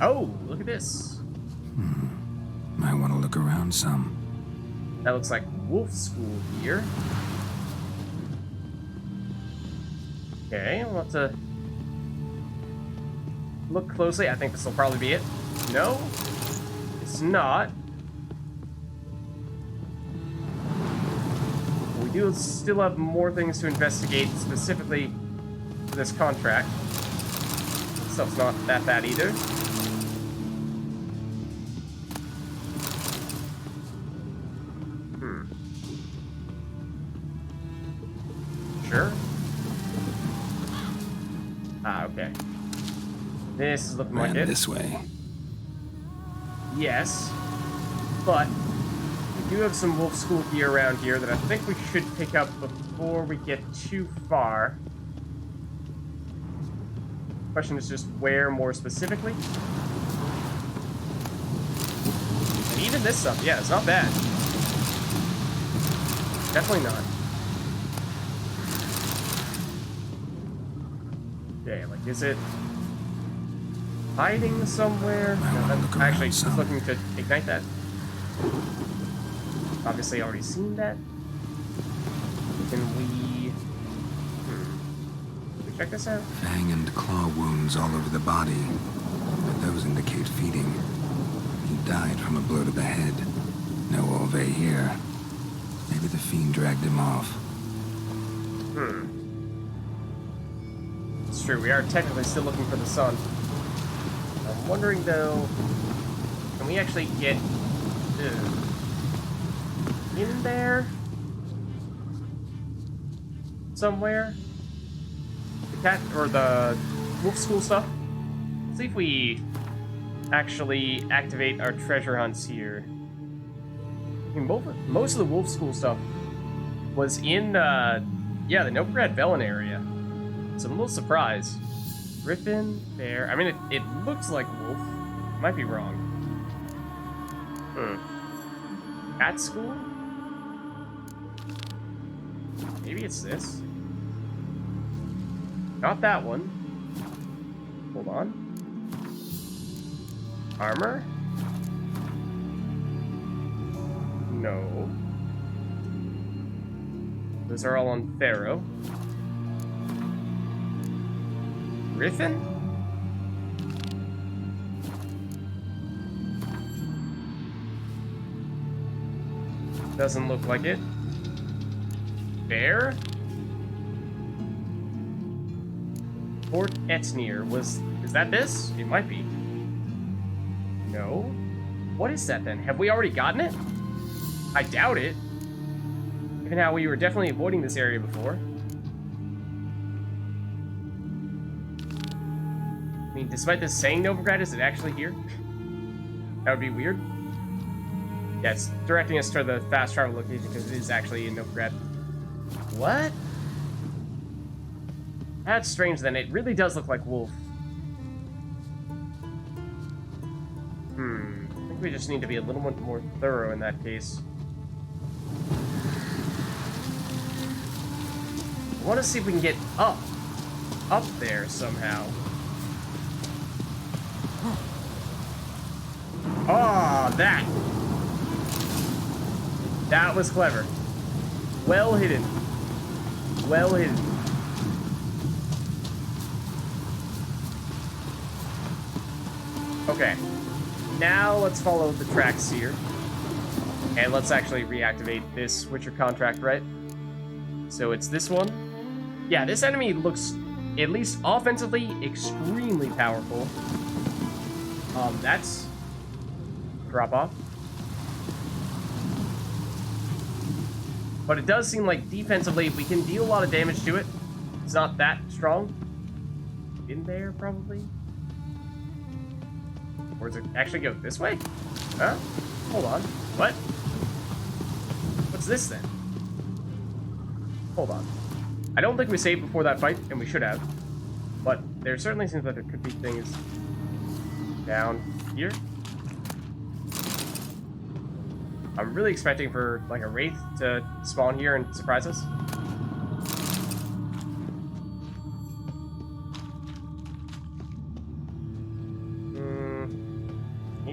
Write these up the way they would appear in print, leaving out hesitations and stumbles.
Oh, look at this. Might want to look around some. That looks like wolf school here. Okay, we'll have to look closely. I think this will probably be it. No, it's not. We do still have more things to investigate, specifically for this contract. This stuff's not that bad either. Sure. Ah, okay. This is looking like it. This way. Yes, but we do have some wolf school gear around here that I think we should pick up before we get too far. Question is just where more specifically. And even this stuff, yeah, it's not bad. Definitely not. Okay, like, is it hiding somewhere? No, that's actually just looking to ignite that. Obviously already seen that. Can we check this out? Fang and claw wounds all over the body, but those indicate feeding. He died from a blow to the head. No Olve here. Maybe the fiend dragged him off. It's true, we are technically still looking for the sun. I'm wondering though, can we actually get in there somewhere? The cat or the wolf school stuff? Let's see if we actually activate our treasure hunts here. I mean, most of the wolf school stuff was in the Novigrad Velen area. So I'm a little surprised. Griffin, bear. I mean, it looks like wolf. Might be wrong. Cat school? Maybe it's this. Not that one. Hold on. Armor? No. Those are all on Pharaoh. Griffin? Doesn't look like it. Bear? Fort Etnir is that this? It might be. No. What is that then? Have we already gotten it? I doubt it. Given how we were definitely avoiding this area before. I mean, despite this saying Novigrad, is it actually here? That would be weird. Yeah, it's directing us to the fast travel location because it is actually in Novigrad. What? That's strange then. It really does look like wolf. I think we just need to be a little bit more thorough in that case. I want to see if we can get up there somehow. Oh, that was clever. Well hidden. Well hidden. Okay. Now let's follow the tracks here. And let's actually reactivate this Witcher contract, right? So it's this one. Yeah, this enemy looks, at least offensively, extremely powerful. That's drop off. But it does seem like defensively we can deal a lot of damage to it. It's not that strong. In there, probably. Or does it actually go this way? Huh? Hold on. What? What's this then? Hold on. I don't think we saved before that fight, and we should have. But there certainly seems like there could be things down here. I'm really expecting for like a wraith to spawn here and surprise us.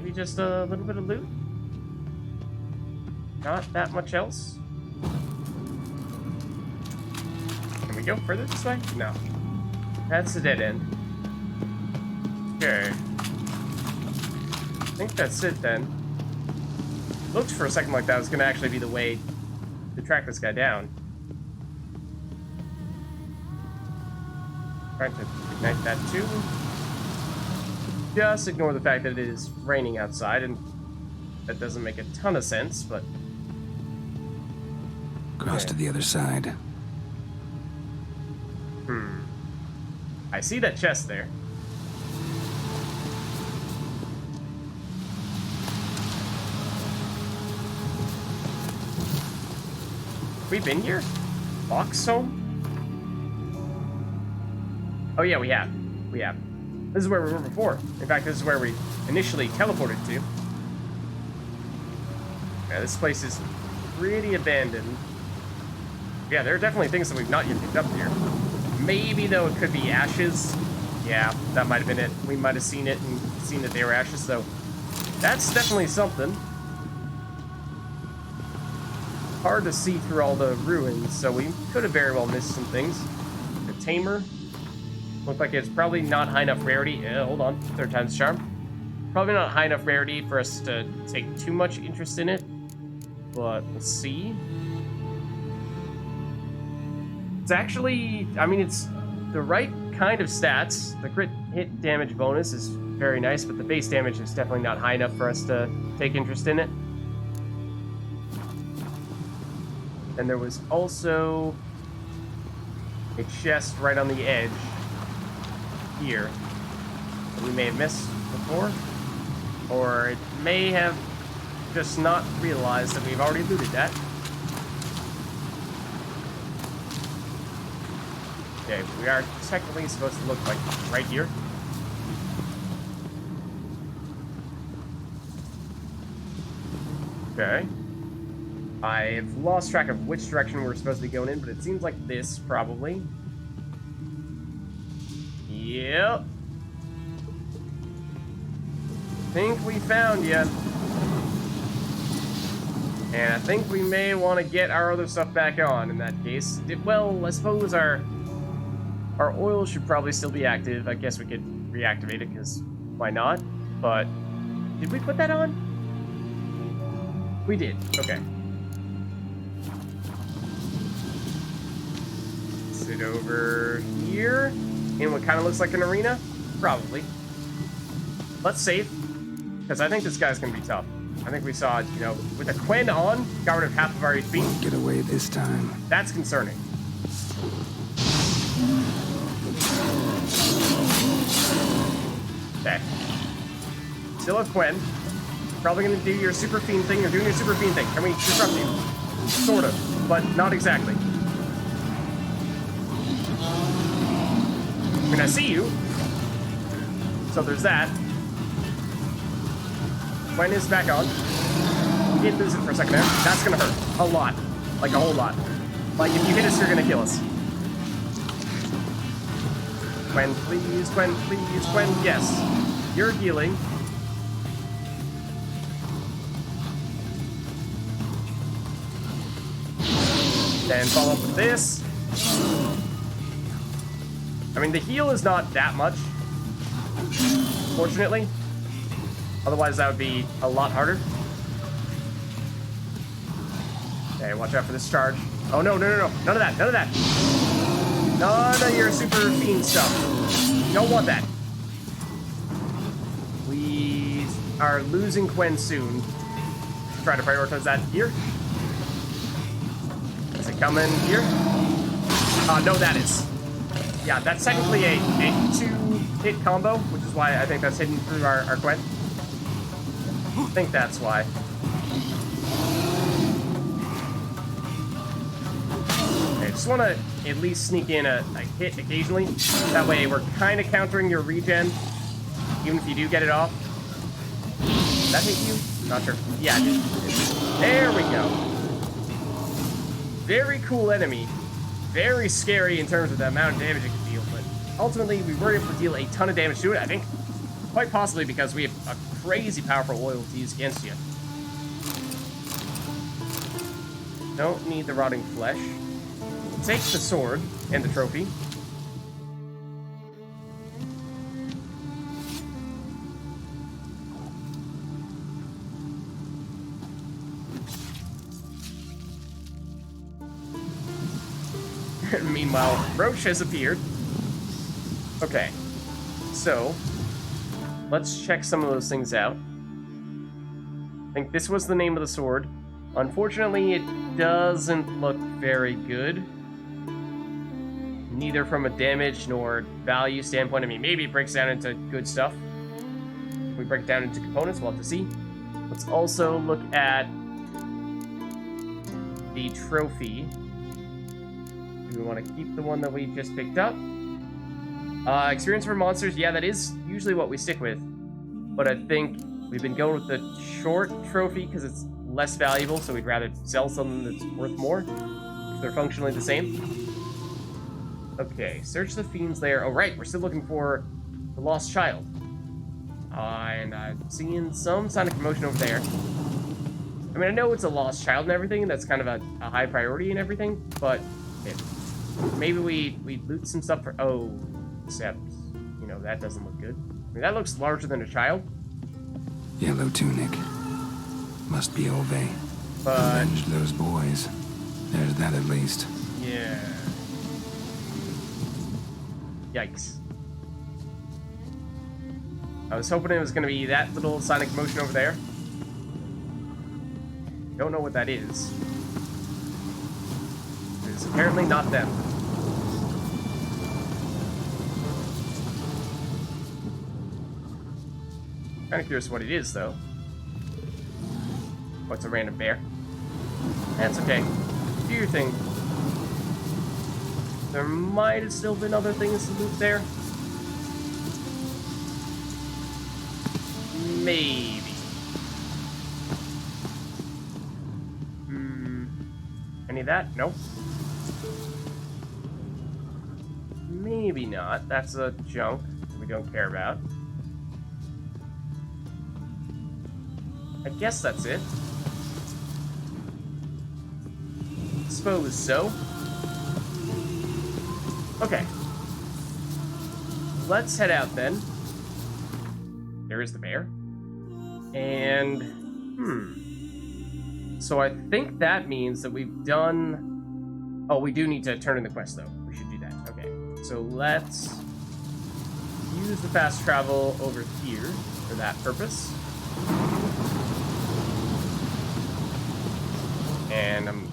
Maybe just a little bit of loot? Not that much else? Can we go further this way? No. That's a dead end. Okay. I think that's it then. Looked for a second like that was gonna actually be the way to track this guy down. Trying to ignite that too. Just ignore the fact that it is raining outside, and that doesn't make a ton of sense, but... Cross to the other side. I see that chest there. We've been here? Foxhome? Oh yeah, we have. We have. This is where we were before. In fact, this is where we initially teleported to. Yeah, this place is pretty abandoned. Yeah, there are definitely things that we've not yet picked up here. Maybe, though, it could be ashes. Yeah, that might have been it. We might have seen it and seen that they were ashes, so that's definitely something. Hard to see through all the ruins, so we could have very well missed some things. The Tamer. Looked like it's probably not high enough rarity. Hold on. Third time's charm. Probably not high enough rarity for us to take too much interest in it. But let's see. It's actually, I mean, it's the right kind of stats. The crit hit damage bonus is very nice, but the base damage is definitely not high enough for us to take interest in it. And there was also a chest right on the edge here that we may have missed before, or it may have just not realized that we've already looted that. Okay, we are technically supposed to look like right here. Okay. I've lost track of which direction we're supposed to be going in, but it seems like this, probably. Yep. Think we found you. And I think we may want to get our other stuff back on in that case. Well, I suppose our oil should probably still be active. I guess we could reactivate it, because why not? But did we put that on? We did. Okay. Sit over here in what kind of looks like an arena? Probably. Let's save, because I think this guy's going to be tough. I think we saw, you know, with the Gwent on, got rid of half of our HP. Get away this time. That's concerning. Okay. Still have Gwent. Probably going to do your super fiend thing. You're doing your super fiend thing. Can we disrupt you? Sort of, but not exactly. I mean, I see you. So there's that. Gwent is back on. We did lose it for a second there. That's going to hurt. A lot. Like, a whole lot. Like, if you hit us, you're going to kill us. Gwent, please. Gwent, please. Gwent, yes. You're healing. Then follow up with this. I mean, the heal is not that much, fortunately. Otherwise, that would be a lot harder. Okay, watch out for this charge. Oh, no, no, no, no. None of that. None of that. None of your super fiend stuff. You don't want that. We are losing Gwent soon. Try to prioritize that here. Is it coming here? No, that is. Yeah, that's technically a two-hit combo, which is why I think that's hidden through our Gwent. I think that's why. Okay, just want to at least sneak in a hit occasionally. That way we're kind of countering your regen, even if you do get it off. Did that hit you? Not sure. Yeah, it did. There we go. Very cool enemy. Very scary in terms of the amount of damage it can deal, but ultimately we were able to deal a ton of damage to it, I think. Quite possibly because we have a crazy powerful oil to use against you. Don't need the rotting flesh. Take the sword and the trophy. Meanwhile, Roach has appeared. Okay, so let's check some of those things out. I think this was the name of the sword. Unfortunately, it doesn't look very good. Neither from a damage nor value standpoint. I mean, maybe it breaks down into good stuff. If we break it down into components, we'll have to see. Let's also look at the trophy. Do we want to keep the one that we just picked up? Experience for monsters, yeah, that is usually what we stick with. But I think we've been going with the short trophy because it's less valuable, so we'd rather sell something that's worth more if they're functionally the same. Okay, search the Fiend's lair. Oh, right, we're still looking for the lost child. And I'm seeing some sign of commotion over there. I mean, I know it's a lost child and everything, and that's kind of a high priority and everything, but maybe we loot some stuff for... Oh, except, you know, that doesn't look good. I mean, that looks larger than a child. Yellow tunic. Must be Ove. But... Avenge those boys. There's that at least. Yeah. Yikes. I was hoping it was going to be that little sonic motion over there. Don't know what that is. It's apparently not them. Kind of curious what it is, though. What's a random bear? That's okay. Do your thing. There might have still been other things to loot there. Maybe. Any of that? Nope. Maybe not. That's a junk that we don't care about. I guess that's it. Suppose so. Okay. Let's head out then. There is the bear. And, so I think that means that we've done... Oh, we do need to turn in the quest, though. We should do that. Okay. So let's use the fast travel over here for that purpose. And I'm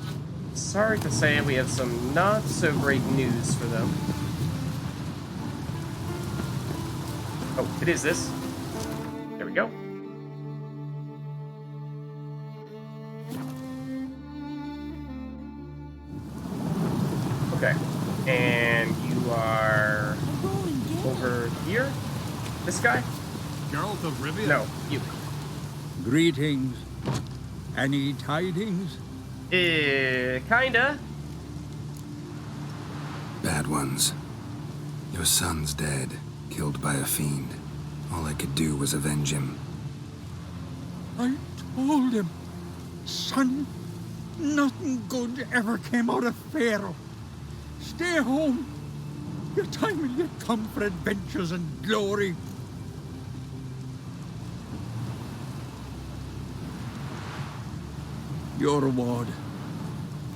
sorry to say we have some not so great news for them. Oh, it is this. There we go. Okay. And you are over here? This guy? Geralt of Rivia? No, you. Greetings. Any tidings? Kinda. Bad ones. Your son's dead, killed by a fiend. All I could do was avenge him. I told him, son, nothing good ever came out of Pharaoh. Stay home. Your time will yet come for adventures and glory. Your reward.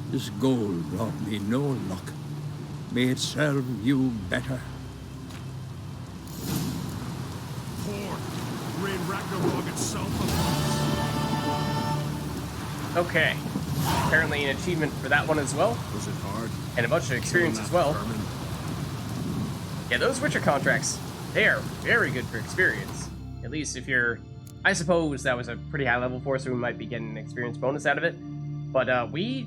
This gold brought me no luck. May it serve you better. Poor Rain Ragnarok itself. Okay. Apparently an achievement for that one as well. Was it hard? And a bunch of experience as well. Yeah, those Witcher contracts, they are very good for experience. At least if you're... I suppose that was a pretty high level for us, so we might be getting an experience bonus out of it. But we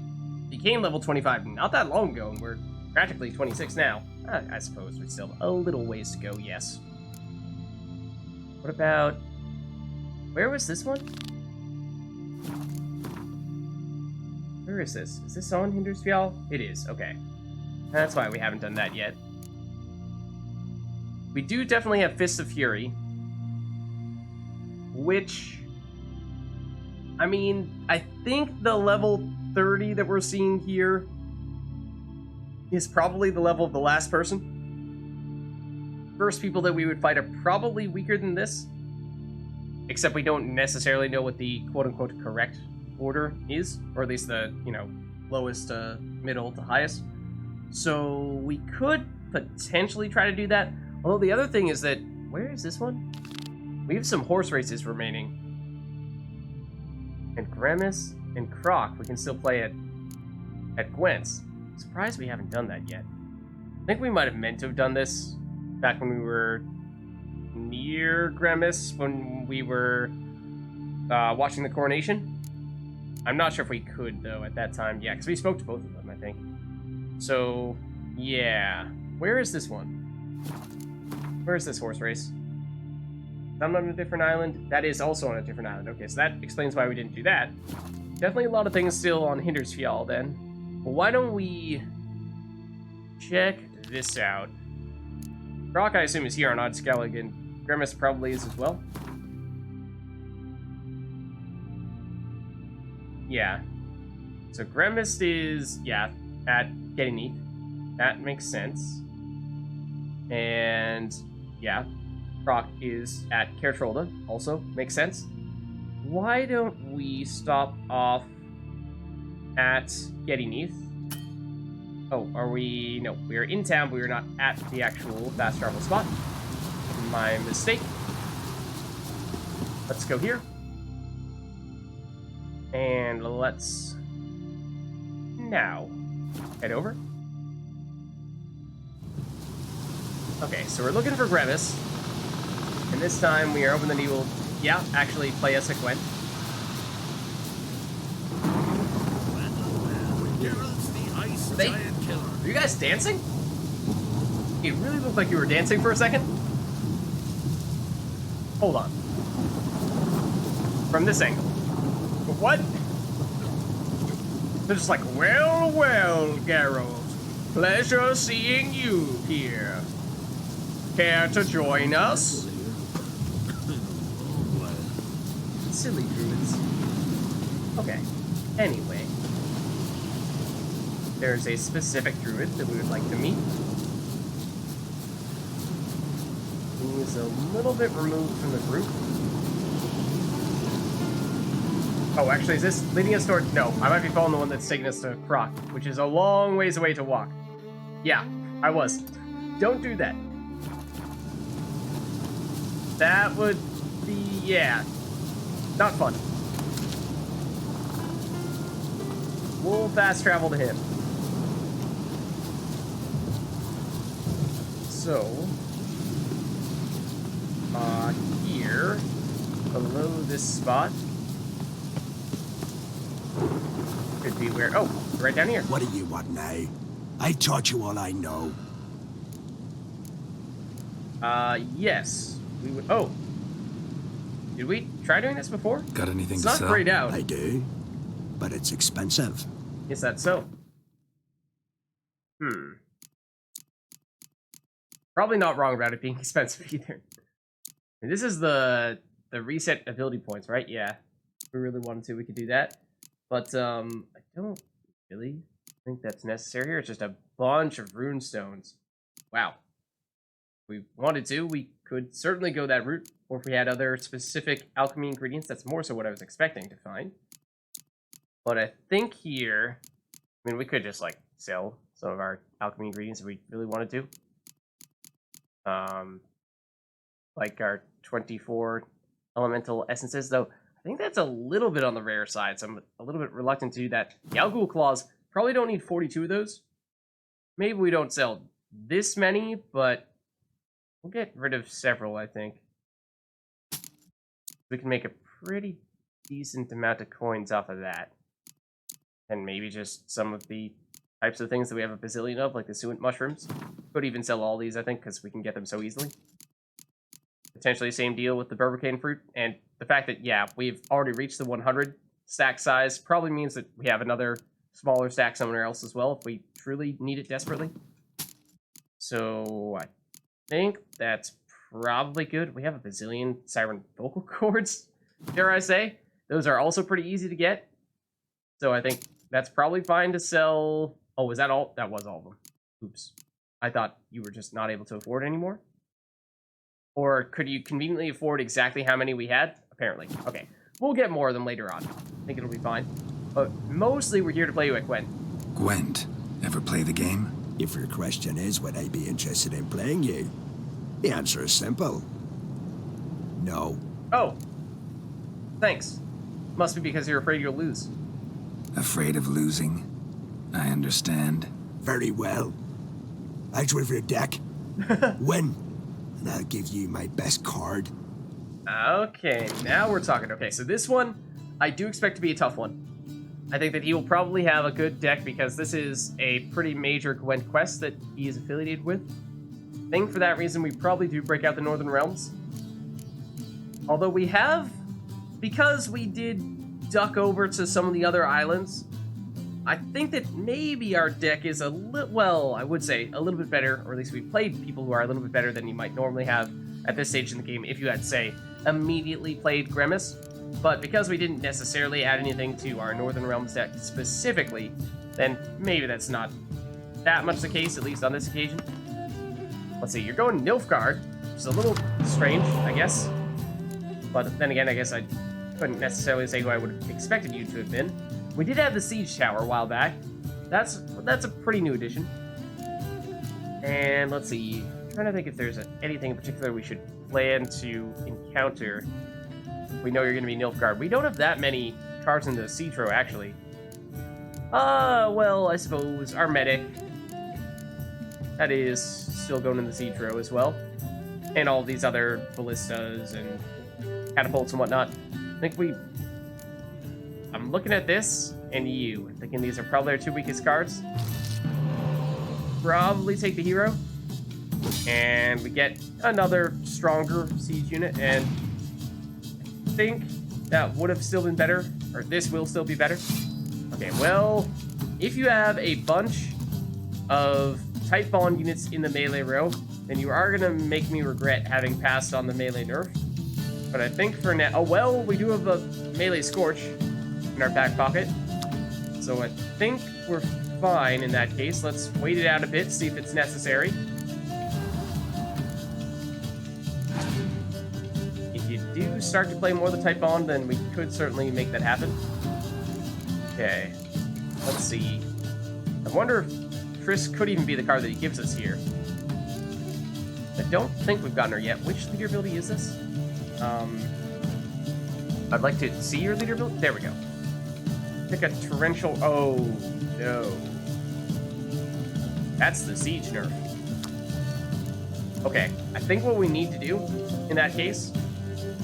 became level 25 not that long ago, and we're practically 26 now. I suppose we still have a little ways to go, yes. What about... Where was this one? Where is this? Is this on Hindersfjall? It is, okay. That's why we haven't done that yet. We do definitely have Fists of Fury. which, I mean, I think the level 30 that we're seeing here is probably the level of the last person. First people that we would fight are probably weaker than this, except we don't necessarily know what the quote-unquote correct order is, or at least the, you know, lowest to middle to highest. So we could potentially try to do that. Although the other thing is that, where is this one? We have some horse races remaining. And Grimace and Croc, we can still play at Gwent's. I'm surprised we haven't done that yet. I think we might have meant to have done this back when we were near Grimace, when we were watching the coronation. I'm not sure if we could, though, at that time. Yeah, because we spoke to both of them, I think. So, yeah. Where is this one? Where is this horse race? I'm on a different island. That is also on a different island. Okay, so that explains why we didn't do that. Definitely a lot of things still on Hindersfjall, then. Well, why don't we check this out? Croc, I assume, is here on Oddskellig, and Grimace probably is as well. Yeah. So Grimace is, yeah, at Getting. That makes sense. And, yeah, Croc is at Kertrolda, also makes sense. Why don't we stop off at Getting? Oh, are we? No, we are in town, but we are not at the actual fast travel spot. My mistake. Let's go here. And let's now head over. Okay, so we're looking for Grimace. And this time we are hoping that he will, yeah, actually play us a Gwent. Are you guys dancing? It really looked like you were dancing for a second. Hold on. From this angle. What? They're just like, well, well, Geralt. Pleasure seeing you here. Care to join us? Silly druids. Okay. Anyway. There's a specific druid that we would like to meet. He's a little bit removed from the group. Oh, actually, is this leading us toward... No, I might be following the one that's taking us to Croc, which is a long ways away to walk. Yeah, I was. Don't do that. That would be... yeah. Not fun. We'll fast travel to him. So, here, below this spot, could be where, oh, right down here. What do you want now? I've taught you all I know. Yes, we would, oh, did we try doing this before? Got anything It's to not sell? grayed out. I do, but it's expensive. Is that so? Probably not wrong about it being expensive either. And this is the reset ability points, right? Yeah. If we really wanted to, we could do that. But I don't really think that's necessary here. It's just a bunch of rune stones. Wow. If we wanted to, we could certainly go that route. Or if we had other specific alchemy ingredients, that's more so what I was expecting to find. But I think here, I mean, we could just like sell some of our alchemy ingredients if we really wanted to. Like our 24 elemental essences, though I think that's a little bit on the rare side, so I'm a little bit reluctant to do that. The Algul Claws, probably don't need 42 of those. Maybe we don't sell this many, but we'll get rid of several, I think. We can make a pretty decent amount of coins off of that. And maybe just some of the types of things that we have a bazillion of, like the suet mushrooms. Could even sell all these, I think, because we can get them so easily. Potentially same deal with the Barbicane fruit, and the fact that, yeah, we've already reached the 100 stack size probably means that we have another smaller stack somewhere else as well if we truly need it desperately. So I think that's probably good. We have a bazillion Siren vocal cords. dare I say. Those are also pretty easy to get. So I think that's probably fine to sell. Oh, was that all? That was all of them. Oops. I thought you were just not able to afford anymore. Or could you conveniently afford exactly how many we had? Apparently. Okay. We'll get more of them later on. I think it'll be fine. But mostly we're here to play with Gwent. Gwent. Ever play the game? If your question is, would I be interested in playing you? The answer is simple. No. Oh. Thanks. Must be because you're afraid you'll lose. Afraid of losing? I understand. Very well. I drive your deck. Win. And I'll give you my best card. Okay, now we're talking. Okay, so this one, I do expect to be a tough one. I think that he will probably have a good deck because this is a pretty major Gwent quest that he is affiliated with. I think for that reason we probably do break out the Northern Realms. Although we have, because we did duck over to some of the other islands, I think that maybe our deck is a little, well, I would say a little bit better, or at least we've played people who are a little bit better than you might normally have at this stage in the game if you had, say, immediately played Grimace. But because we didn't necessarily add anything to our Northern Realms deck specifically, then maybe that's not that much the case, at least on this occasion. Let's see, you're going Nilfgaard, which is a little strange, I guess. But then again, I guess I couldn't necessarily say who I would have expected you to have been. We did have the Siege Tower a while back. That's a pretty new addition. And let's see, I'm trying to think if there's anything in particular we should plan to encounter. We know you're going to be Nilfgaard. We don't have that many cards in the Siege row, actually. Well, I suppose our medic. That is still going in the Siege row as well. And all these other ballistas and catapults and whatnot. I think I'm looking at this and you. I'm thinking these are probably our two weakest cards. Probably take the hero. And we get another stronger siege unit, and I think that would have still been better, or this will still be better. Okay, well, if you have a bunch of tight bond units in the melee row, then you are going to make me regret having passed on the melee nerf. But I think for now, oh well, we do have a melee Scorch in our back pocket. So I think we're fine in that case. Let's wait it out a bit, see if it's necessary. If you do start to play more of the tight bond, then we could certainly make that happen. Okay, let's see. I wonder if Triss could even be the card that he gives us here. I don't think we've gotten her yet. Which leader ability is this? I'd like to see your leader ability. There we go. Pick a torrential. Oh no, that's the siege nerf. Okay, I think what we need to do in that case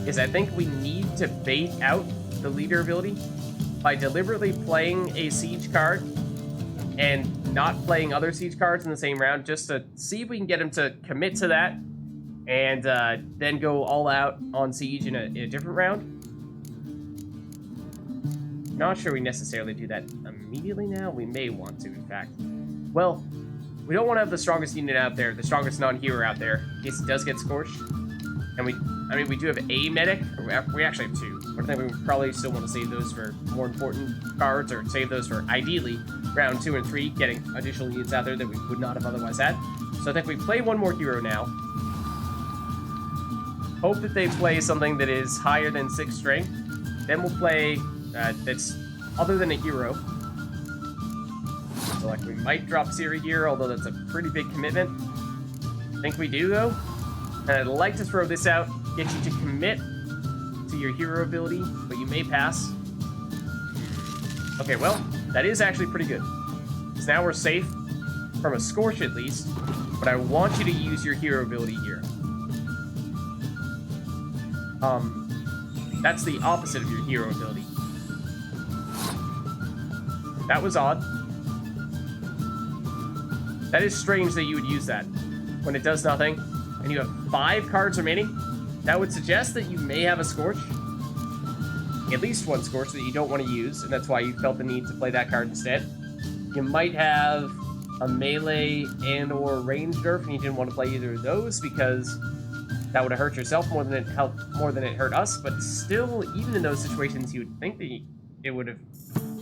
is I think we need to bait out the leader ability by deliberately playing a siege card and not playing other siege cards in the same round, just to see if we can get him to commit to that and then go all out on siege in a different round. Not sure we necessarily do that immediately now. We may want to, in fact. Well, we don't want to have the strongest unit out there, the strongest non-hero out there, in case it does get scorched. And we do have a medic. We actually have two. But I think we would probably still want to save those for more important cards, or save those for, ideally, round 2 and 3, getting additional units out there that we would not have otherwise had. So I think we play one more hero now. Hope that they play something that is higher than 6 strength. Then we'll play that's other than a hero. So, like, we might drop Ciri here, although that's a pretty big commitment. I think we do, though. And I'd like to throw this out, get you to commit to your hero ability, but you may pass. Okay, well, that is actually pretty good. Because now we're safe from a Scorch, at least. But I want you to use your hero ability here. That's the opposite of your hero ability. That was odd. That is strange that you would use that when it does nothing, and you have 5 cards remaining. That would suggest that you may have a Scorch. At least one Scorch that you don't want to use, and that's why you felt the need to play that card instead. You might have a melee and or range nerf, and you didn't want to play either of those because That would have hurt yourself more than it hurt us, but still, even in those situations, you would think that it would have,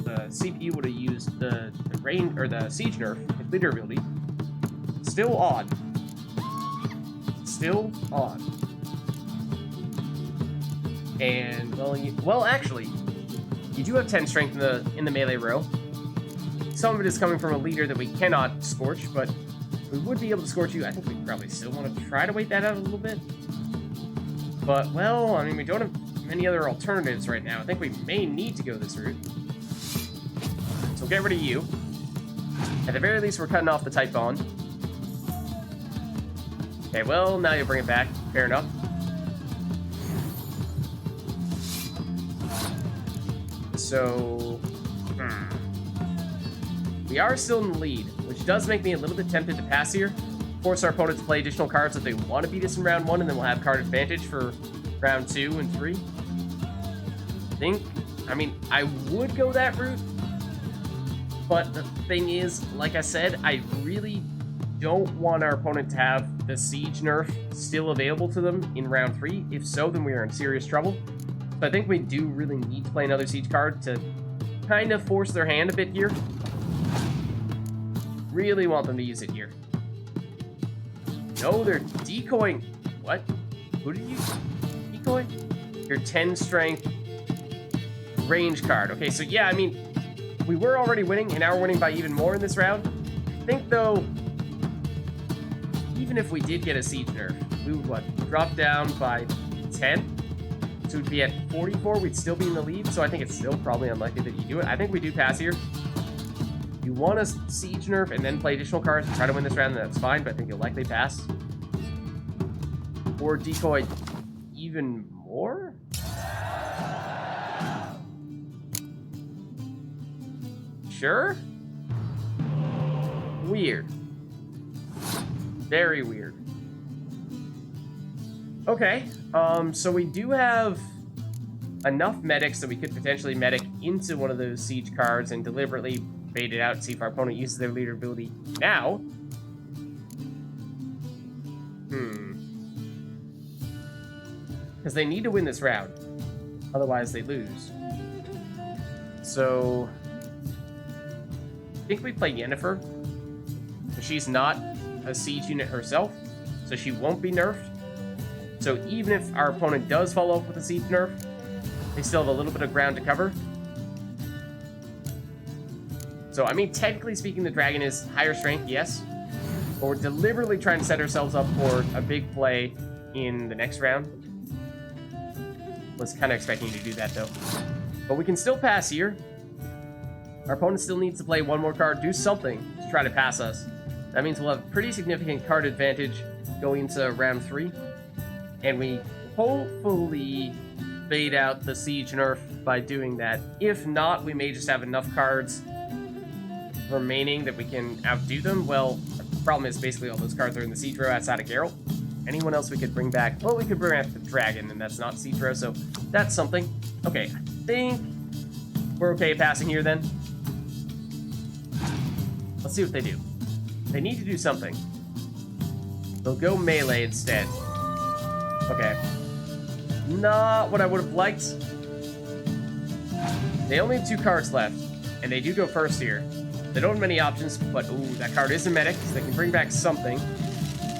the CPU would have used the range or the siege nerf, its leader ability. Still odd. Still odd. And well, actually, you do have 10 strength in the melee row. Some of it is coming from a leader that we cannot scorch, but we would be able to scorch you. I think we probably still want to try to wait that out a little bit. But, well, I mean, we don't have many other alternatives right now. I think we may need to go this route. So get rid of you. At the very least, we're cutting off the type bond. Okay, well, now you'll bring it back. Fair enough. So, we are still in the lead, which does make me a little bit tempted to pass here. Force our opponent to play additional cards if they want to beat us in round 1, and then we'll have card advantage for round 2 and 3. I mean, I would go that route, but the thing is, like I said, I really don't want our opponent to have the siege nerf still available to them in round 3. If so, then we are in serious trouble. So I think we do really need to play another siege card to kind of force their hand a bit here. Really want them to use it here. No, they're decoying. What? Who did you decoy? Your 10 strength range card. Okay, so yeah, I mean, we were already winning, and now we're winning by even more in this round. I think, though, even if we did get a siege nerf, we would, what, drop down by 10? So we'd be at 44, we'd still be in the lead, so I think it's still probably unlikely that you do it. I think we do pass here. You want to siege nerf and then play additional cards to try to win this round, that's fine, but I think you'll likely pass. Or decoy even more? Sure? Weird. Very weird. Okay, so we do have enough medics that we could potentially medic into one of those siege cards and deliberately bait it out and see if our opponent uses their leader ability now. Because they need to win this round. Otherwise, they lose. So, I think we play Yennefer. But she's not a siege unit herself, so she won't be nerfed. So even if our opponent does follow up with a siege nerf, they still have a little bit of ground to cover. So, I mean, technically speaking, the dragon is higher strength, yes. But we're deliberately trying to set ourselves up for a big play in the next round. Was kind of expecting to do that, though. But we can still pass here. Our opponent still needs to play one more card, do something to try to pass us. That means we'll have pretty significant card advantage going into round 3. And we hopefully bait out the siege nerf by doing that. If not, we may just have enough cards remaining that we can outdo them. Well, the problem is basically all those cards are in the siege row outside of Geralt. Anyone else we could bring back? Well, we could bring back the dragon, and that's not siege row, so that's something. Okay, I think we're okay passing here then. Let's see what they do. They need to do something. They'll go melee instead. Okay. Not what I would have liked. They only have 2 cards left, and they do go first here. They don't have many options, but ooh, that card is a medic, so they can bring back something.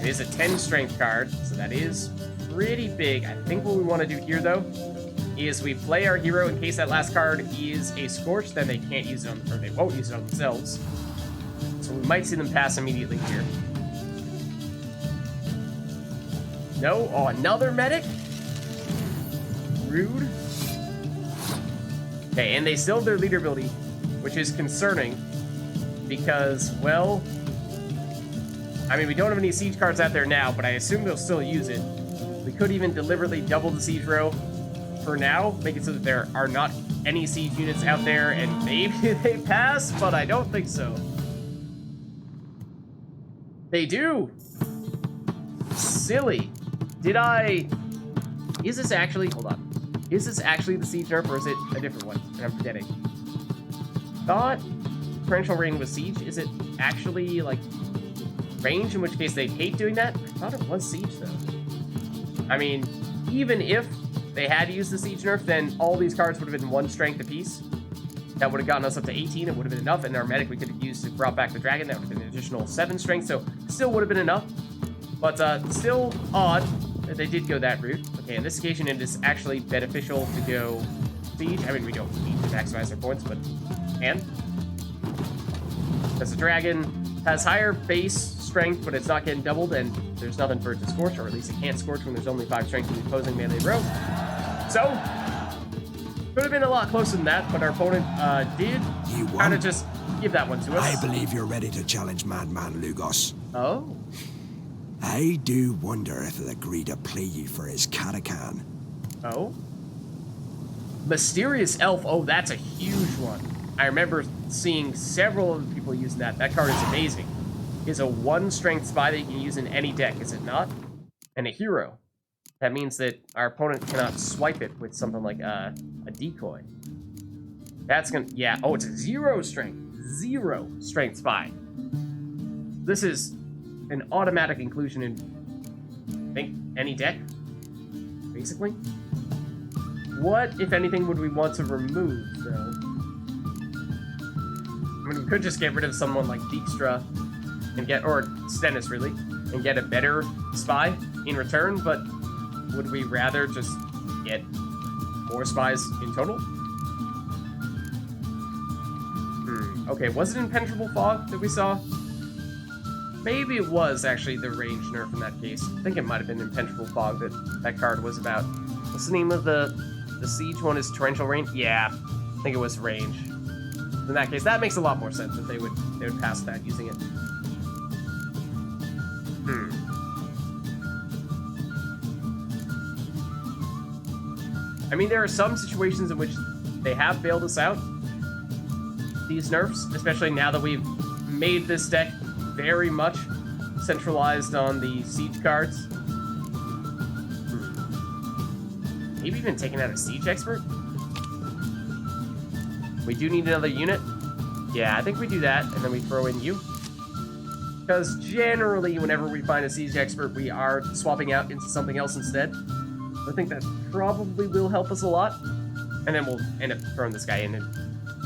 It is a 10 strength card, so that is pretty big. I think what we want to do here, though, is we play our hero in case that last card is a Scorch, then they can't use it on, or they won't use it on themselves. So we might see them pass immediately here. No? Oh, another medic? Rude. Okay, and they still have their leader ability, which is concerning because, well, I mean, we don't have any siege cards out there now, but I assume they'll still use it. We could even deliberately double the siege row for now, make it so that there are not any siege units out there, and maybe they pass, but I don't think so. They do! Silly. Is this actually, hold on. Is this actually the siege nerf, or is it a different one? And I'm forgetting. Thought torrential rain was siege. Is it actually, like, range, in which case they'd hate doing that? I thought it was siege, though. I mean, even if they had used the siege nerf, then all these cards would have been 1 strength apiece. That would have gotten us up to 18. It would have been enough. And our medic we could have used to brought back the dragon. That would have been an additional 7 strength. So still would have been enough. But still odd that they did go that route. Okay, on this occasion, it is actually beneficial to go siege. I mean, we don't need to maximize our points, but can. Because the dragon has higher base strength, but it's not getting doubled, and there's nothing for it to scorch, or at least it can't scorch when there's only 5 strength in the opposing melee row. So, could have been a lot closer than that, but our opponent did kind of just give that one to us. I believe you're ready to challenge Madman Lugos. Oh? I do wonder if he'll agree to play you for his Katakan. Oh? Mysterious Elf. Oh, that's a huge one. I remember seeing several of the people using that. That card is amazing. It's a 1 strength spy that you can use in any deck, is it not? And a hero. That means that our opponent cannot swipe it with something like a decoy. That's gonna, yeah. Oh, it's a 0 strength. 0 strength spy. This is an automatic inclusion in, I think, any deck, basically. What, if anything, would we want to remove, though? I mean, we could just get rid of someone like Dijkstra and get, or Stennis, really, and get a better spy in return, but would we rather just get more spies in total? Okay, was it Impenetrable Fog that we saw? Maybe it was actually the range nerf in that case. I think it might have been Impenetrable Fog that card was about. What's the name of the siege one? Is Torrential Rain? Yeah, I think it was range. In that case, that makes a lot more sense that they would pass that using it. I mean, there are some situations in which they have bailed us out, these nerfs, especially now that we've made this deck very much centralized on the siege cards. Maybe even taking out a siege expert? We do need another unit. Yeah, I think we do that, and then we throw in you. Because generally, whenever we find a siege expert, we are swapping out into something else instead. I think that probably will help us a lot. And then we'll end up throwing this guy in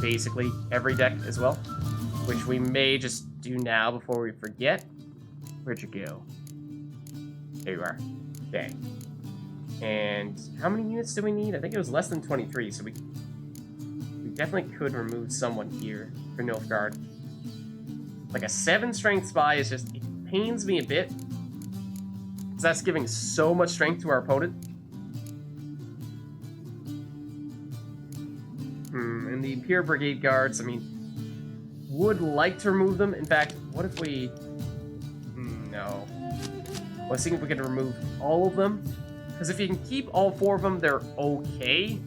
basically every deck as well. Which we may just do now before we forget. Where'd you go? There you are. Okay. And how many units do we need? I think it was less than 23, so we definitely could remove someone here for Nilfgaard. Like a 7 strength spy is just, it pains me a bit. Because that's giving so much strength to our opponent. And the Imperial Brigade Guards, I mean, would like to remove them. In fact, what if we... no. I was thinking if we could remove all of them. Because if you can keep all 4 of them, they're okay.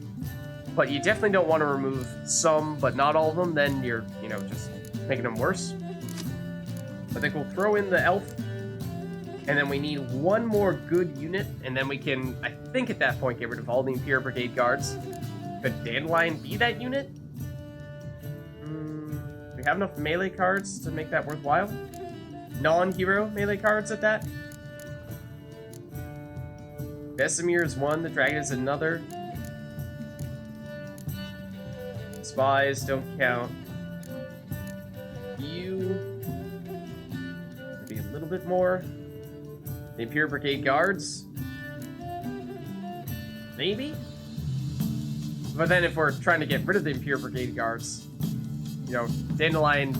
But you definitely don't want to remove some, but not all of them. Then you're, you know, just making them worse. I think we'll throw in the elf. And then we need 1 more good unit. And then we can, I think at that point, get rid of all the Imperial Brigade Guards. Could Dandelion be that unit? Do we have enough melee cards to make that worthwhile? Non-hero melee cards at that? Vesemir is 1, the dragon is another. Spies don't count. You... maybe a little bit more. The Imperial Brigade Guards? Maybe? But then if we're trying to get rid of the Imperial Brigade Guards, you know, Dandelion,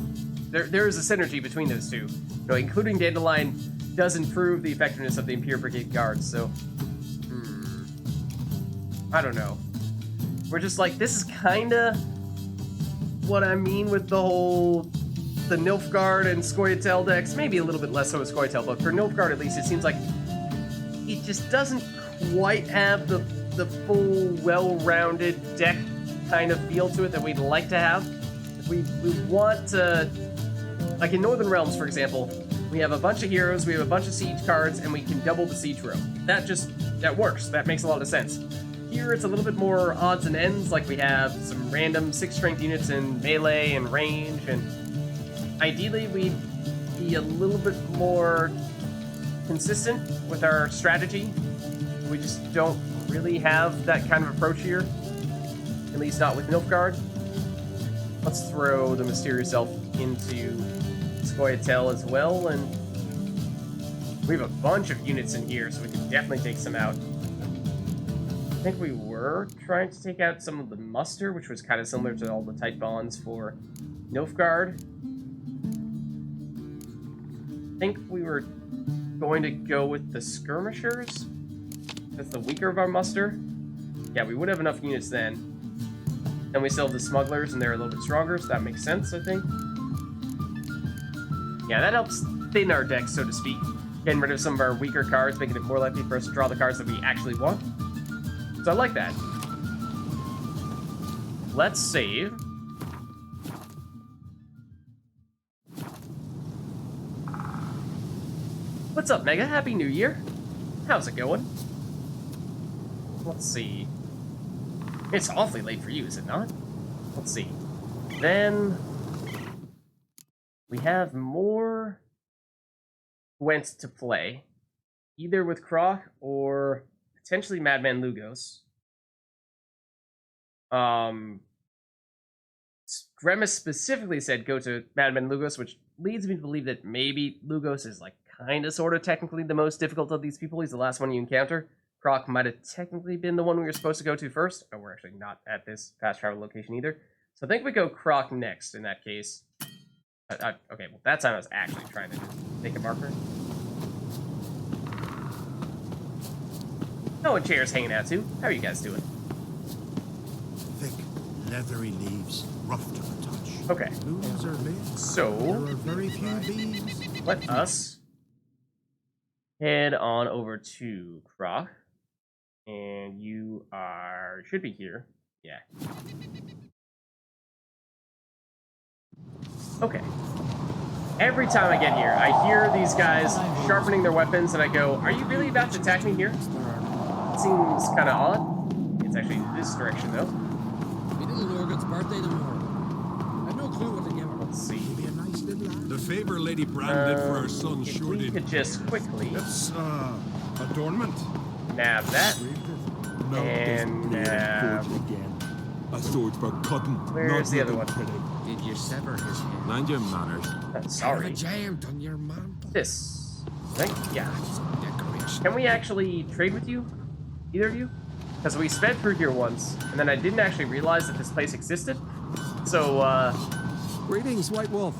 there is a synergy between those two. You know, including Dandelion does improve the effectiveness of the Imperial Brigade Guards, so... I don't know. We're just like, this is kinda what I mean with the whole... the Nilfgaard and Scoia'tael decks. Maybe a little bit less so with Scoia'tael, but for Nilfgaard at least, it seems like it just doesn't quite have the full, well-rounded deck kind of feel to it that we'd like to have. We want to... like in Northern Realms, for example, we have a bunch of heroes, we have a bunch of siege cards, and we can double the siege row. That works. That makes a lot of sense. Here, it's a little bit more odds and ends, like we have some random 6 strength units in melee and range, and ideally we'd be a little bit more consistent with our strategy We just don't really have that kind of approach here. At least not with Nilfgaard. Let's throw the Mysterious Elf into Scoia'tael as well, and we have a bunch of units in here, so we can definitely take some out. I think we were trying to take out some of the muster, which was kind of similar to all the tight bonds for Nilfgaard. I think we were going to go with the skirmishers. That's the weaker of our muster. Yeah, we would have enough units then. Then we still have the smugglers, and they're a little bit stronger, so that makes sense, I think. Yeah, that helps thin our deck, so to speak. Getting rid of some of our weaker cards, making it more likely for us to draw the cards that we actually want. So I like that. Let's save. What's up, Mega? Happy New Year. How's it going? Let's see. It's awfully late for you, is it not? Let's see. Then we have more Gwent to play, either with Croc or potentially Madman Lugos. Gremus specifically said go to Madman Lugos, which leads me to believe that maybe Lugos is like kind of sort of technically the most difficult of these people. He's the last one you encounter. Croc might have technically been the one we were supposed to go to first. Oh, we're actually not at this fast travel location either. So I think we go Croc next in that case. Okay, well, that time I was actually trying to just make a marker. Oh, and Chair's hanging out too. How are you guys doing? Thick, leathery leaves, rough to the touch. Okay. Blooms are lit. So, There are very few bees. let us head on over to Croc. And you should be here. Yeah. Okay. Every time I get here, I hear these guys sharpening their weapons, and I go, are you really about to attack me here? It seems kind of odd. It's actually this direction, though. My little Lorgan's birthday tomorrow. I've no clue what to give her. Let's see. Be a nice little lad. The favor Lady Brand did for our son If sure we did. could just quickly That's, adornment. nab that. No, And, again. A sword for cutting. Where's the other one? Did you sever his head? Mind your manners. Sorry. Jammed on your mantle. This. Right? Yeah. Decoration. Can we actually trade with you? Either of you? Because we sped through here once, and then I didn't actually realize that this place existed. So, Greetings, White Wolf.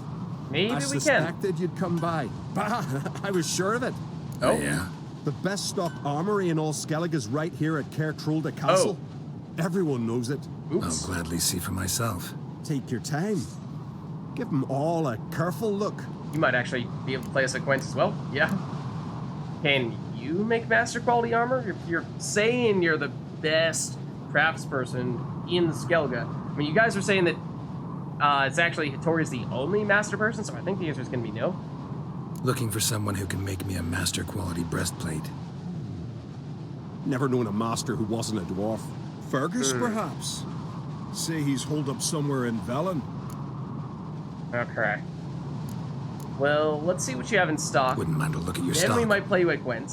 maybe I we can. suspected you'd come by. Bah, I was sure of it. Oh, Yeah. The best stock armory in all Skellig is right here at Caer Trolda Castle. Everyone knows it. I'll Oops. gladly see for myself. Take your time. Give them all a careful look. You might actually be able to play us at Gwent as well. Yeah. Can you make master quality armor? You're saying you're the best craftsperson in Skellige. I mean, you guys are saying that it's actually Hattori's the only master person, so I think the answer is going to be no. Looking for someone who can make me a master quality breastplate. Never known a master who wasn't a dwarf. Fergus, perhaps? Say he's holed up somewhere in Velen. Okay. Well, let's see what you have in stock. Wouldn't mind a look at your Then stock. we might play you at Gwent.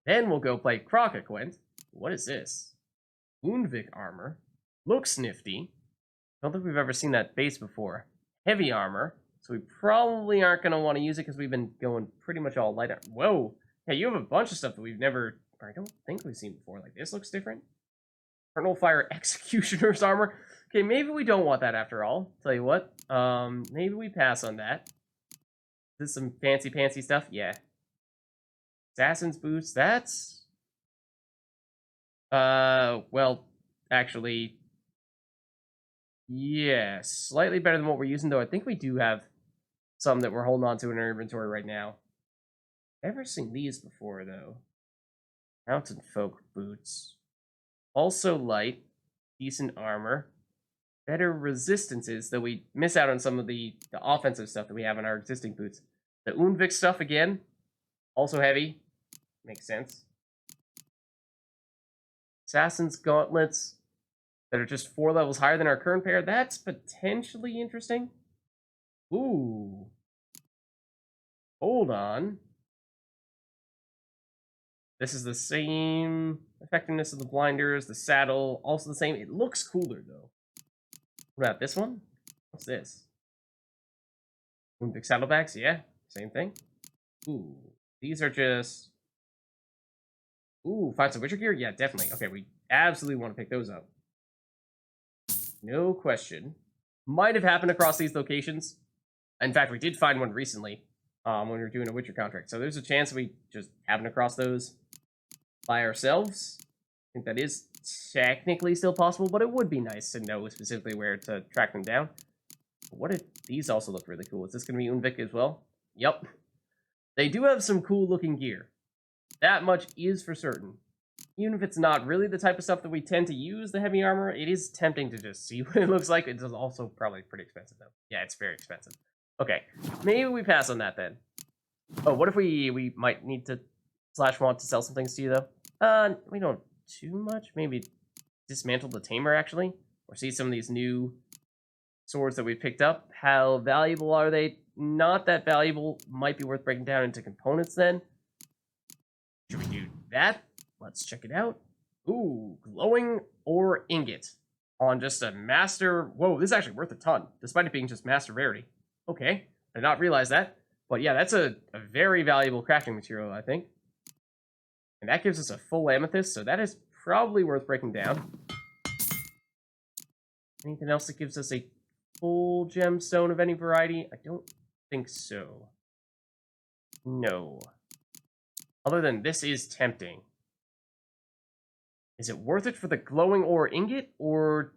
Then we'll go play Croc at Gwent. What is this? Woundvik armor. Looks nifty. Don't think we've ever seen that base before. Heavy armor. So we probably aren't going to want to use it because we've been going pretty much all light. Whoa. Yeah, you have a bunch of stuff that we've never, or I don't think we've seen before. Like, this looks different. Eternal Fire Executioner's armor. Okay, maybe we don't want that after all. Tell you what. Maybe we pass on that. This is some fancy stuff? Yeah. Assassin's boots, that's... well, actually... yeah, slightly better than what we're using, though. I think we do have some that we're holding on to in our inventory right now. Never seen these before, though. Mountain Folk boots. Also light. Decent armor. Better resistances, though we miss out on some of the offensive stuff that we have in our existing boots. The Unvik stuff, again. Also heavy. Makes sense. Assassin's gauntlets that are just 4 levels higher than our current pair. That's potentially interesting. Ooh. Hold on. This is the same effectiveness of the blinders, the saddle, also the same. It looks cooler, though. What about this one? What's this? Moonpick saddlebags, yeah, same thing. Ooh, these are just... Ooh, find some Witcher gear? Yeah, definitely. Okay, we absolutely want to pick those up. No question. Might have happened across these locations. In fact, we did find one recently when we were doing a Witcher contract. So there's a chance we just happen across those by ourselves. I think that is technically still possible, but it would be nice to know specifically where to track them down. What if these also look really cool? Is this going to be Unvik as well? Yep. They do have some cool looking gear. That much is for certain. Even if it's not really the type of stuff that we tend to use, the heavy armor, it is tempting to just see what it looks like. It's also probably pretty expensive, though. Yeah, it's very expensive. Okay, maybe we pass on that then. Oh, what if we might need to / want to sell some things to you, though? We don't too much. Maybe dismantle the tamer, actually. Or see some of these new swords that we picked up. How valuable are they? Not that valuable. Might be worth breaking down into components, then. Should we do that? Let's check it out. Ooh, glowing ore ingot on just a master. Whoa, this is actually worth a ton, despite it being just master rarity. Okay, I did not realize that. But yeah, that's a very valuable crafting material, I think. And that gives us a full amethyst, so that is probably worth breaking down. Anything else that gives us a full gemstone of any variety? I don't think so. No. Other than this is tempting. Is it worth it for the glowing ore ingot, or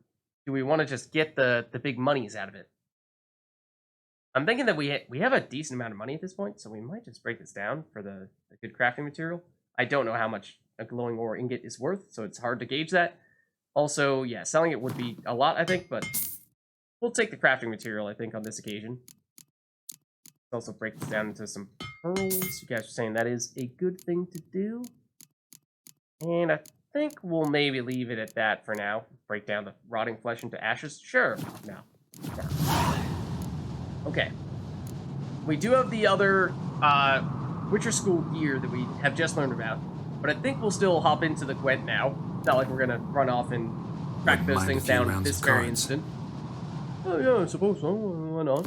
do we want to just get the big monies out of it? I'm thinking that we have a decent amount of money at this point, so we might just break this down for the good crafting material. I don't know how much a glowing ore ingot is worth, so it's hard to gauge that. Also, yeah, selling it would be a lot, I think, but we'll take the crafting material, I think, on this occasion. Let's also break this down into some pearls. You guys are saying that is a good thing to do. And I think we'll maybe leave it at that for now. Break down the rotting flesh into ashes. Sure. No. Okay. We do have the other Witcher School gear that we have just learned about, but I think we'll still hop into the Gwent now. It's not like we're gonna run off and track those things down at this very instant. Oh yeah, I suppose so. Why not?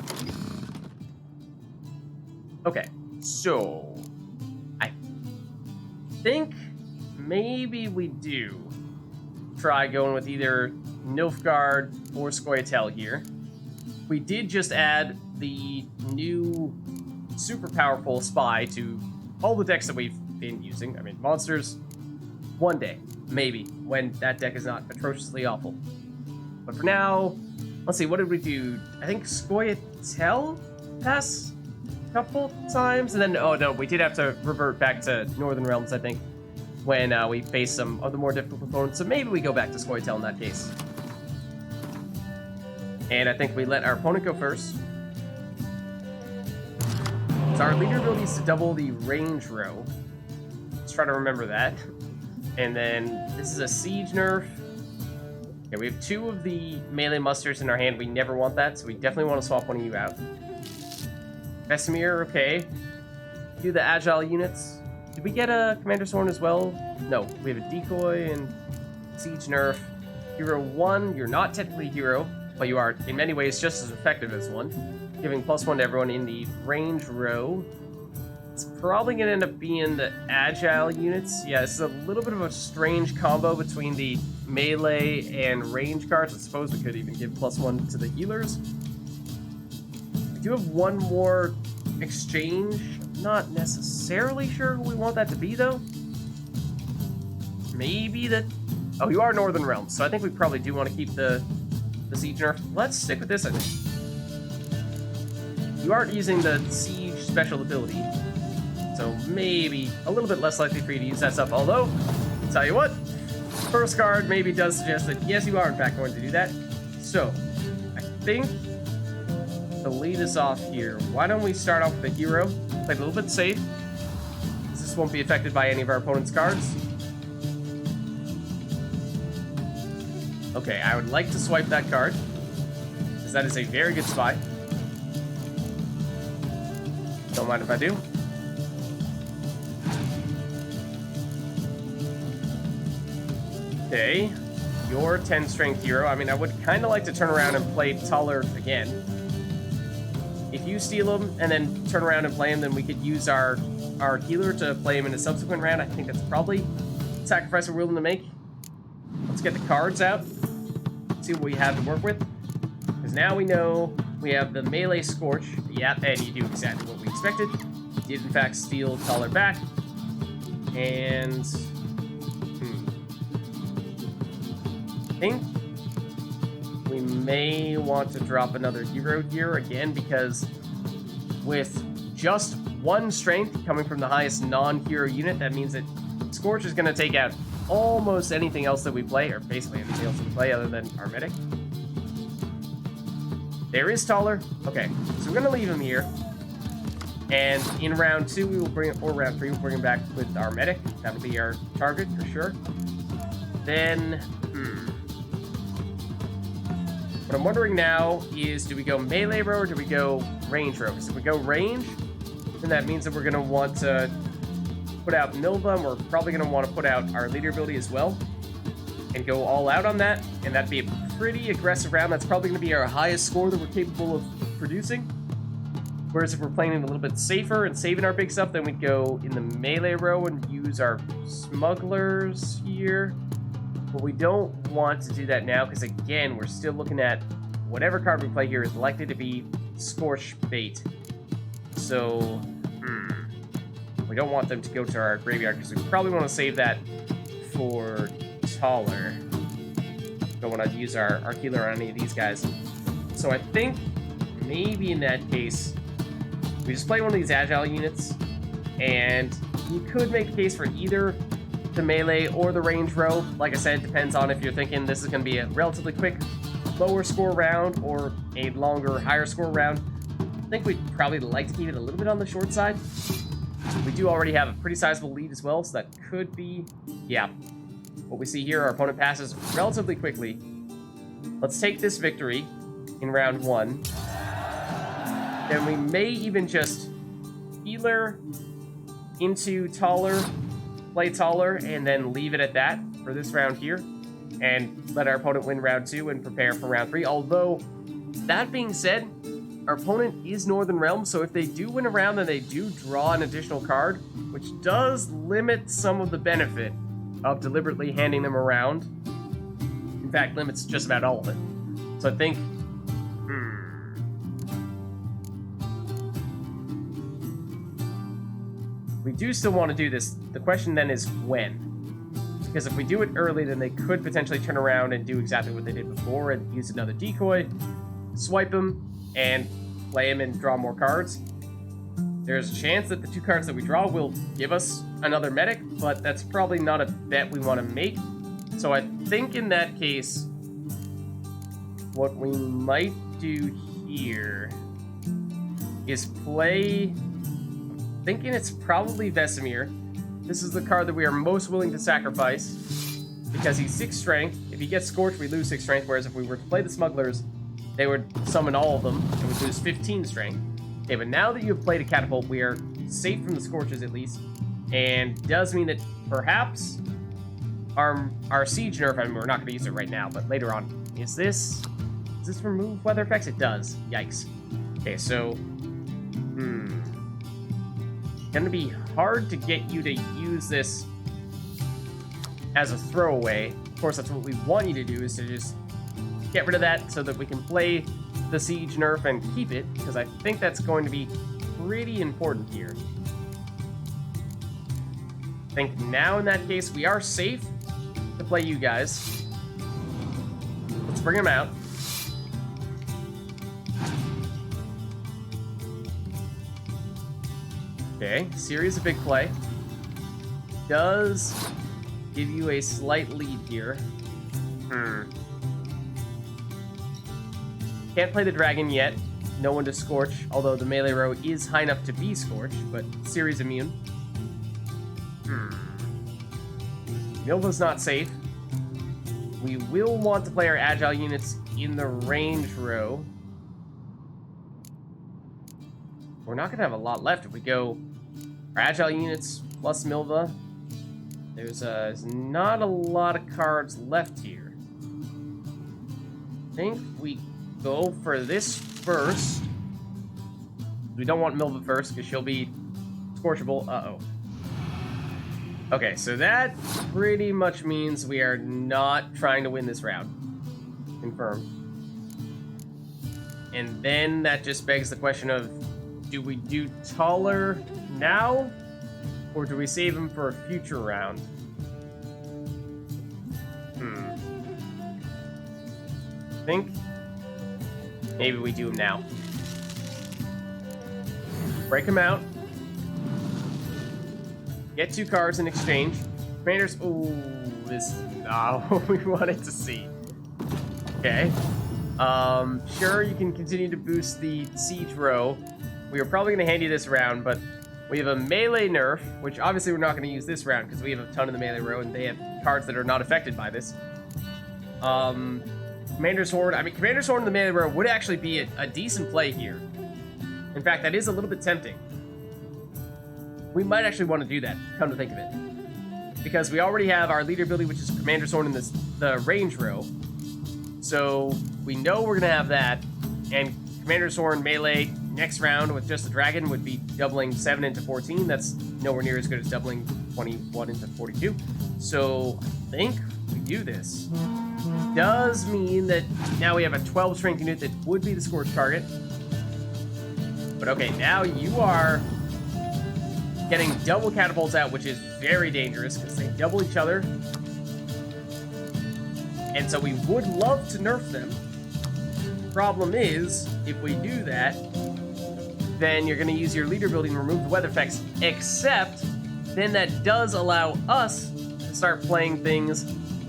Okay, so I think maybe we do try going with either Nilfgaard or Scoia'tael here. We did just add the new super powerful spy to all the decks that we've been using. I mean, monsters, one day, maybe, when that deck is not atrociously awful. But for now, let's see, what did we do? I think Scoia'tael pass a couple times, and then, oh no, we did have to revert back to Northern Realms, I think, when we faced some of the more difficult opponents, so maybe we go back to Scoia'tael in that case. And I think we let our opponent go first. So our leader ability is to double the range row. Let's try to remember that. And then this is a siege nerf. Okay, we have 2 of the melee musters in our hand. We never want that, so we definitely want to swap one of you out. Vesemir, okay. Do the agile units. Did we get a Commander's Horn as well? No, we have a decoy and siege nerf. Hero 1, you're not technically hero, but you are in many ways just as effective as one, giving +1 to everyone in the range row. It's probably going to end up being the agile units. Yeah, this is a little bit of a strange combo between the melee and range cards. I suppose we could even give +1 to the healers. We do have one more exchange. I'm not necessarily sure who we want that to be, though. Maybe that... Oh, you are Northern Realms, so I think we probably do want to keep the siege nerf. Let's stick with this, I think. You aren't using the siege special ability, so maybe a little bit less likely for you to use that stuff. Although, I'll tell you what, first card maybe does suggest that yes, you are in fact going to do that. So, I think to lead us off here, why don't we start off with the hero, play a little bit safe, because this won't be affected by any of our opponent's cards. Okay, I would like to swipe that card, because that is a very good spy. Don't mind if I do. Okay. Your 10 strength hero. I mean, I would kind of like to turn around and play Taller again. If you steal him and then turn around and play him, then we could use our healer to play him in a subsequent round. I think that's probably a sacrifice we're willing to make. Let's get the cards out. See what we have to work with. Because now we know we have the melee Scorch. Yeah, and you do exactly what we expected. You did, in fact, steal Taller back. And... I think we may want to drop another hero here again, because with just 1 strength coming from the highest non-hero unit, that means that Scorch is going to take out almost anything else that we play, or basically anything else we play other than our medic. There is Taller. Okay, so we're going to leave him here. And in round 2, we will bring it, or round 3, we'll bring him back with our medic. That'll be our target for sure. Then, what I'm wondering now is, do we go melee row or do we go range row? Because if we go range, then that means that we're going to want to put out Milva, and we're probably going to want to put out our leader ability as well, and go all out on that, and that'd be a pretty aggressive round. That's probably going to be our highest score that we're capable of producing. Whereas if we're playing it a little bit safer and saving our big stuff, then we'd go in the melee row and use our smugglers here. But we don't want to do that now, because again, we're still looking at whatever card we play here is likely to be Scorch bait. So, we don't want them to go to our graveyard, because we probably want to save that for Taller. Don't want to use our healer on any of these guys. So I think maybe in that case, we just play one of these agile units, and you could make a case for either the melee or the range row. Like I said, depends on if you're thinking this is going to be a relatively quick, lower score round or a longer, higher score round. I think we'd probably like to keep it a little bit on the short side. We do already have a pretty sizable lead as well, so that could be, yeah. What we see here, our opponent passes relatively quickly. Let's take this victory in round 1. Then we may even just healer into Taller, play Taller, and then leave it at that for this round here, and let our opponent win round 2 and prepare for round 3. Although, that being said, our opponent is Northern Realm, so if they do win a round, then they do draw an additional card, which does limit some of the benefit of deliberately handing them around. In fact, limits just about all of it. So I think... we do still want to do this. The question then is when. Because if we do it early, then they could potentially turn around and do exactly what they did before and use another decoy, swipe him, and play him and draw more cards. There's a chance that the 2 cards that we draw will give us another medic, but that's probably not a bet we want to make. So I think in that case, what we might do here is play... thinking it's probably Vesemir. This is the card that we are most willing to sacrifice, because he's 6 strength. If he gets Scorched, we lose 6 strength, whereas if we were to play the Smugglers, they would summon all of them, and we'd lose 15 strength. Okay, but now that you have played a Catapult, we are safe from the Scorches at least, and does mean that perhaps our Siege nerf, I mean, we're not going to use it right now, but later on. Does this remove weather effects? It does. Yikes. Okay, so... gonna be hard to get you to use this as a throwaway. Of course, that's what we want you to do, is to just get rid of that so that we can play the Siege nerf and keep it, because I think that's going to be pretty important here. I think now in that case, we are safe to play you guys. Let's bring them out. Okay, series a big play. Does give you a slight lead here. Can't play the dragon yet. No one to Scorch, although the melee row is high enough to be Scorched, but series immune. Milva's not safe. We will want to play our agile units in the range row. We're not going to have a lot left if we go our agile units plus Milva. There's not a lot of cards left here. I think we go for this first. We don't want Milva first, because she'll be scorchable. Uh-oh. Okay, so that pretty much means we are not trying to win this round. Confirmed. And then that just begs the question of, do we do taller now? Or do we save him for a future round? I think maybe we do him now. Break him out. Get 2 cards in exchange. Commanders. Ooh, this is not what we wanted to see. Okay. Sure, you can continue to boost the siege row. We are probably going to hand you this round, but we have a melee nerf, which obviously we're not going to use this round because we have a ton in the melee row and they have cards that are not affected by this. Commander's Horde. I mean, Commander's Horde in the melee row would actually be a decent play here. In fact, that is a little bit tempting. We might actually want to do that, come to think of it. Because we already have our leader ability, which is Commander's Horde in the range row. So we know we're going to have that. And Commander's Horde melee next round with just the dragon would be doubling 7 into 14. That's nowhere near as good as doubling 21 into 42. So I think we do this. Does mean that now we have a 12 strength unit that would be the scorch target. But okay, now you are getting double catapults out, which is very dangerous because they double each other. And so we would love to nerf them. Problem is, if we do that, then you're going to use your leader ability and remove the weather effects, except then that does allow us to start playing things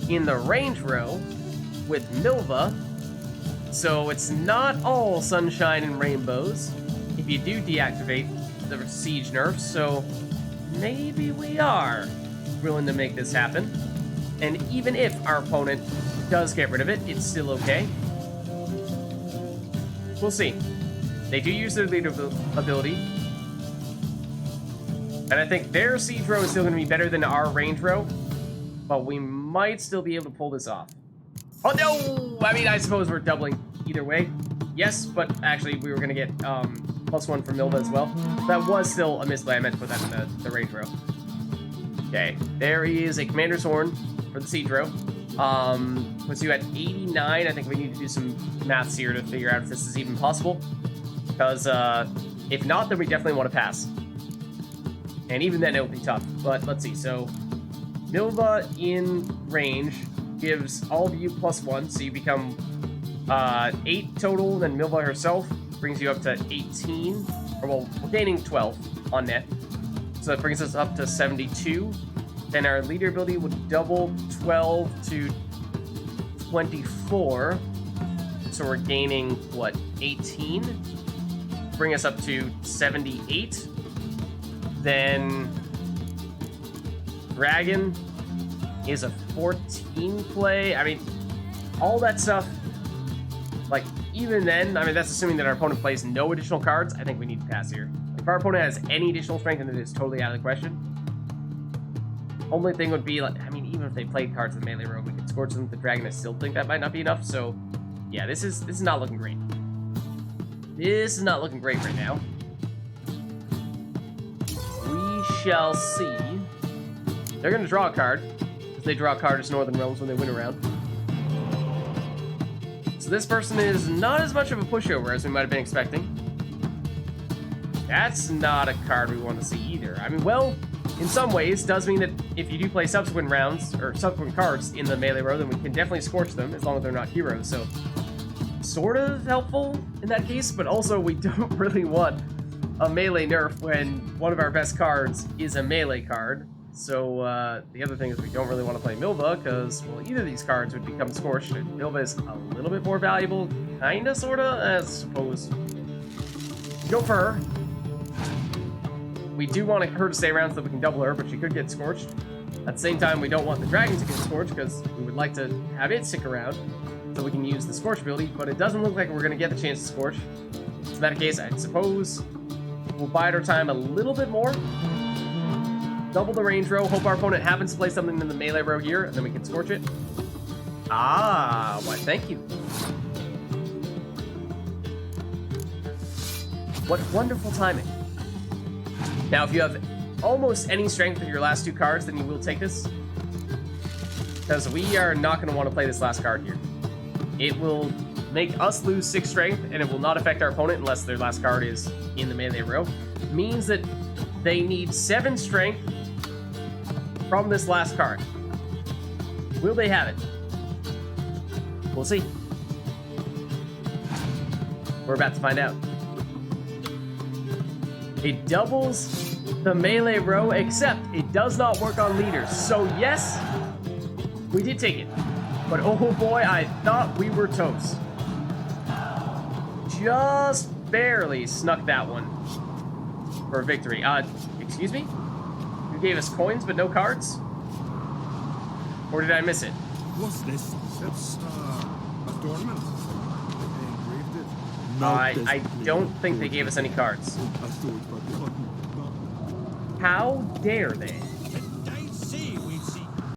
in the range row with Milva. So it's not all sunshine and rainbows if you do deactivate the siege nerfs, so maybe we are willing to make this happen. And even if our opponent does get rid of it, it's still okay. We'll see. They do use their leader ability. And I think their siege row is still going to be better than our range row, but we might still be able to pull this off. Oh no! I mean, I suppose we're doubling either way. Yes, but actually we were going to get +1 from Milva as well. That was still a misplay. I meant to put that in the range row. Okay, there is a Commander's Horn for the siege row. Puts you at 89. I think we need to do some maths here to figure out if this is even possible. Because if not, then we definitely want to pass. And even then, it'll be tough. But let's see. So Milva in range gives all of you +1, so you become 8 total. Then Milva herself brings you up to 18. Or well, we're gaining 12 on net. So that brings us up to 72. Then our leader ability would double 12 to 24. So we're gaining, what, 18? Bring us up to 78. Then Dragon is a 14 play. I mean, all that stuff, like, even then, I mean, that's assuming that our opponent plays no additional cards. I think we need to pass here. If our opponent has any additional strength, then it is totally out of the question. Only thing would be, like, I mean, even if they played cards in the melee row, we could scorch them with the dragon. I still think that might not be enough. So, yeah, this is not looking great. This is not looking great right now. We shall see. They're going to draw a card, because they draw a card as Northern Realms when they win a round. So this person is not as much of a pushover as we might have been expecting. That's not a card we want to see either. I mean, well, in some ways, does mean that if you do play subsequent rounds, or subsequent cards in the melee row, then we can definitely scorch them, as long as they're not heroes, so sort of helpful in that case, but also we don't really want a melee nerf when one of our best cards is a melee card. So the other thing is we don't really want to play Milva, because, well, either of these cards would become scorched, and Milva is a little bit more valuable, kinda, sorta, I suppose. Go for her. We do want her to stay around so that we can double her, but she could get scorched. At the same time, we don't want the dragon to get scorched, because we would like to have it stick around so we can use the scorch ability, but it doesn't look like we're going to get the chance to scorch. In that case, I suppose we'll bide our time a little bit more. Double the range row. Hope our opponent happens to play something in the melee row here, and then we can scorch it. Ah, why, thank you. What wonderful timing. Now, if you have almost any strength with your last two cards, then you will take this. Because we are not going to want to play this last card here. It will make us lose 6 strength, and it will not affect our opponent unless their last card is in the melee row. Means that they need 7 strength from this last card. Will they have it? We'll see. We're about to find out. It doubles the melee row, except it does not work on leaders. So yes, we did take it. But oh boy, I thought we were toast. Just barely snuck that one for victory. Excuse me? You gave us coins but no cards? Or did I miss it? What's this? It's adornment. They engraved it. I don't think they gave us any cards. I thought about the button. How dare they?